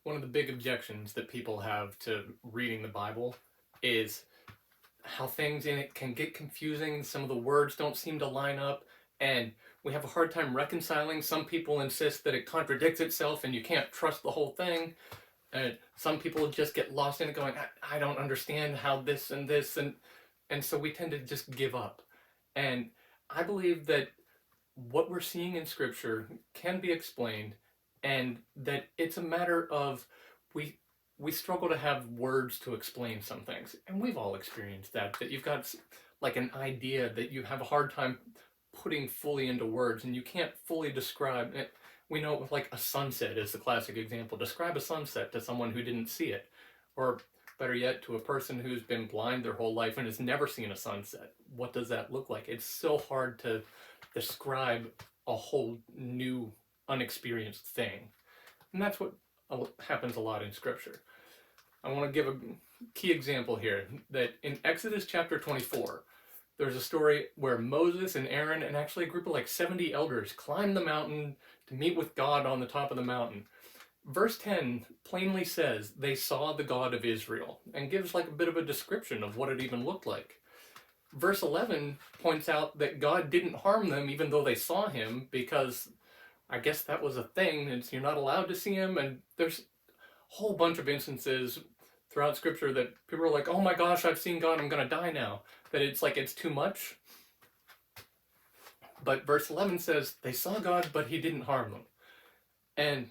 one of the big objections that people have to reading the Bible is how things in it can get confusing. Some of the words don't seem to line up, and we have a hard time reconciling. Some people insist that it contradicts itself and you can't trust the whole thing. And some people just get lost in it going, I don't understand how and so we tend to just give up. And I believe that what we're seeing in Scripture can be explained, and that it's a matter of we we struggle to have words to explain some things, and we've all experienced that. That you've got like an idea that you have a hard time putting fully into words, and you can't fully describe it. We know like a sunset is the classic example. Describe a sunset to someone who didn't see it, or better yet, to a person who's been blind their whole life and has never seen a sunset. What does that look like? It's so hard to describe a whole new, unexperienced thing. And that's what happens a lot in Scripture. I want to give a key example here that in Exodus chapter 24, there's a story where Moses and Aaron and actually a group of like 70 elders climb the mountain to meet with God on the top of the mountain. Verse 10 plainly says they saw the God of Israel and gives like a bit of a description of what it even looked like. Verse 11 points out that God didn't harm them even though they saw him, because I guess that was a thing, and you're not allowed to see him. And there's a whole bunch of instances throughout Scripture that people are like, oh my gosh, I've seen God, I'm going to die now. That it's like it's too much. But verse 11 says they saw God, but he didn't harm them. And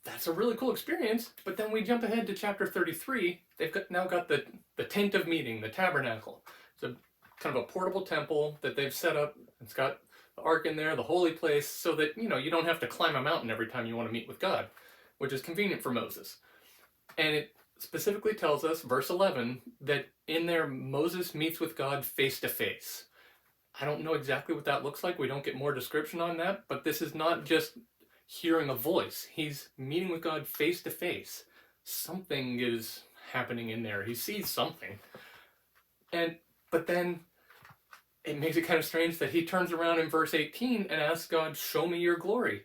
that's a really cool experience. But then we jump ahead to chapter 33. They've now got the tent of meeting, the tabernacle. It's a kind of a portable temple that they've set up. It's got the ark in there, the holy place, so that you don't have to climb a mountain every time you want to meet with God, which is convenient for Moses. And it specifically tells us, verse 11, that in there Moses meets with God face to face. I don't know exactly what that looks like. We don't get more description on that, but this is not just hearing a voice. He's meeting with God face to face. Something is happening in there. He sees something. But then it makes it kind of strange that he turns around in verse 18 and asks God, show me your glory.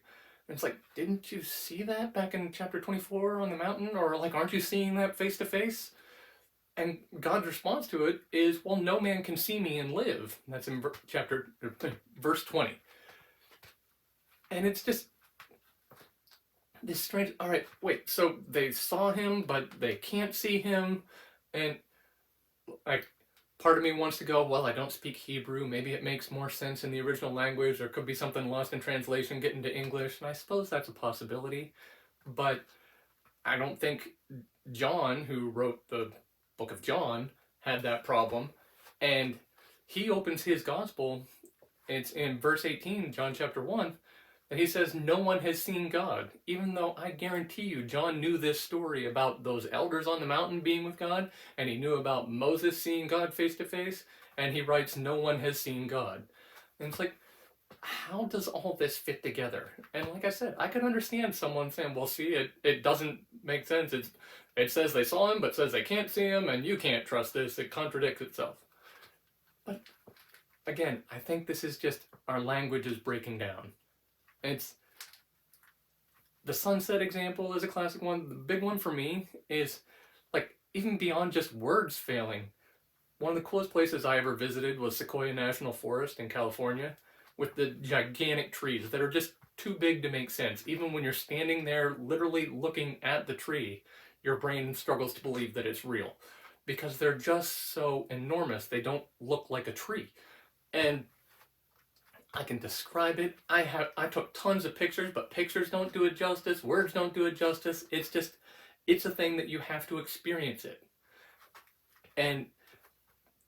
And it's like, didn't you see that back in chapter 24 on the mountain? Or like, aren't you seeing that face to face? And God's response to it is, well, no man can see me and live. And that's in verse 20. And it's just this strange, all right, wait, so they saw him, but they can't see him. And like, part of me wants to go, well, I don't speak Hebrew. Maybe it makes more sense in the original language. There could be something lost in translation, get into English. And I suppose that's a possibility. But I don't think John, who wrote the book of John, had that problem. And he opens his gospel. It's in verse 18, John chapter 1. And he says, no one has seen God, even though I guarantee you, John knew this story about those elders on the mountain being with God, and he knew about Moses seeing God face to face, and he writes, no one has seen God. And it's like, how does all this fit together? And like I said, I could understand someone saying, well, see, it doesn't make sense. It says they saw him, but says they can't see him, and you can't trust this. It contradicts itself. But again, I think this is just our language is breaking down. It's the sunset example is a classic one. The big one for me is like even beyond just words failing. One of the coolest places I ever visited was Sequoia National Forest in California, with the gigantic trees that are just too big to make sense. Even when you're standing there literally looking at the tree, your brain struggles to believe that it's real because they're just so enormous. They don't look like a tree. And I can describe it. I took tons of pictures, but pictures don't do it justice. Words don't do it justice. It's a thing that you have to experience it. And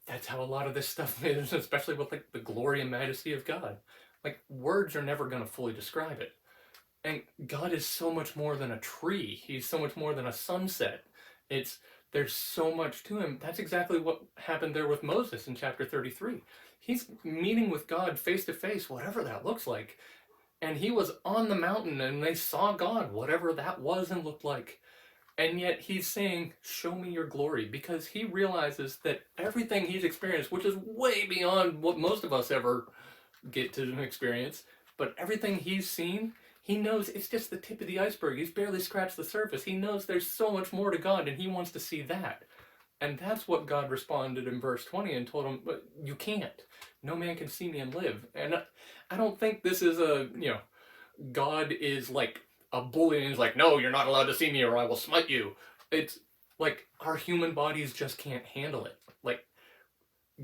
that's how a lot of this stuff is, especially with like the glory and majesty of God. Like words are never going to fully describe it. And God is so much more than a tree. He's so much more than a sunset. There's so much to him. That's exactly what happened there with Moses in chapter 33. He's meeting with God face to face, whatever that looks like. And he was on the mountain and they saw God, whatever that was and looked like. And yet he's saying, show me your glory, because he realizes that everything he's experienced, which is way beyond what most of us ever get to experience, but everything he's seen, He knows it's just the tip of the iceberg. He's barely scratched the surface. He knows there's so much more to God, and he wants to see that. And that's what God responded in verse 20 and told him, but you can't. No man can see me and live. And I don't think this is God is like a bully and he's like, no, you're not allowed to see me or I will smite you. It's like our human bodies just can't handle it. Like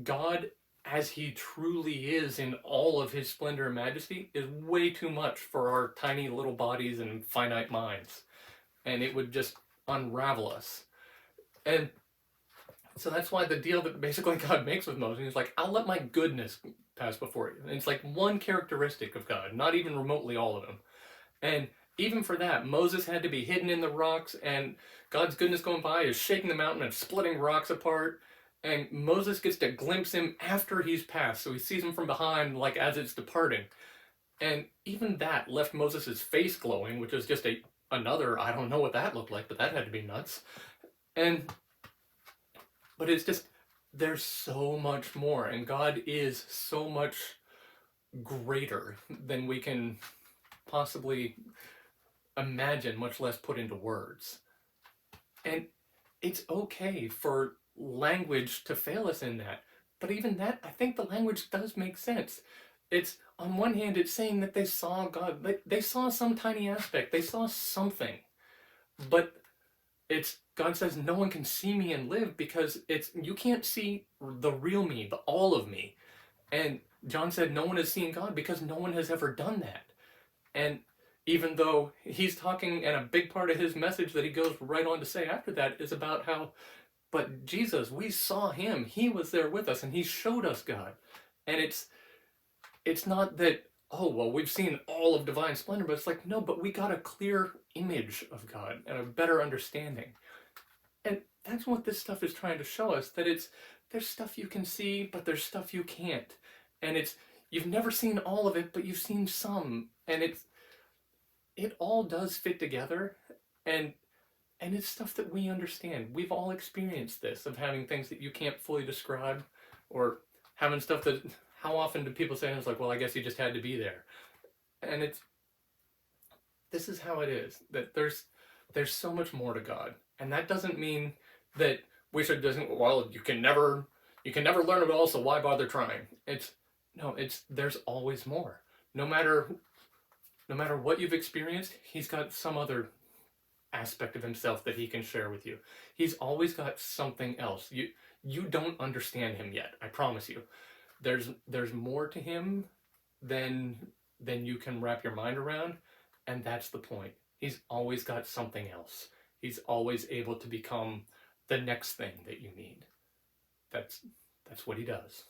God, as he truly is in all of his splendor and majesty, is way too much for our tiny little bodies and finite minds. And it would just unravel us. And so that's why the deal that basically God makes with Moses is like, I'll let my goodness pass before you. And it's like one characteristic of God, not even remotely all of them. And even for that, Moses had to be hidden in the rocks, and God's goodness going by is shaking the mountain and splitting rocks apart. And Moses gets to glimpse him after he's passed, so he sees him from behind, like as it's departing. And even that left Moses' face glowing, which is just another, I don't know what that looked like, but that had to be nuts. But it's just, there's so much more, and God is so much greater than we can possibly imagine, much less put into words. And it's okay for language to fail us in that. But even that, I think the language does make sense. It's, on one hand, it's saying that they saw God, they saw some tiny aspect, they saw something. But it's, God says, no one can see me and live because you can't see the real me, the all of me. And John said no one has seen God because no one has ever done that. And even though he's talking, and a big part of his message that he goes right on to say after that is about how, but Jesus, we saw him, he was there with us, and he showed us God. And it's not that, oh, well, we've seen all of divine splendor, but it's like, no, but we got a clear image of God and a better understanding. And that's what this stuff is trying to show us, that there's stuff you can see, but there's stuff you can't. And you've never seen all of it, but you've seen some. And it all does fit together. And it's stuff that we understand. We've all experienced this, of having things that you can't fully describe, or having stuff that, how often do people say, it's like, well, I guess you just had to be there. And this is how it is, that there's so much more to God. And that doesn't mean that we should just, well, you can never learn it all, so why bother trying? There's always more. No matter what you've experienced, he's got some other aspect of himself that he can share with you. He's always got something else. You don't understand him yet, I promise you. There's more to him than you can wrap your mind around, and that's the point. He's always got something else. He's always able to become the next thing that you need. That's what he does.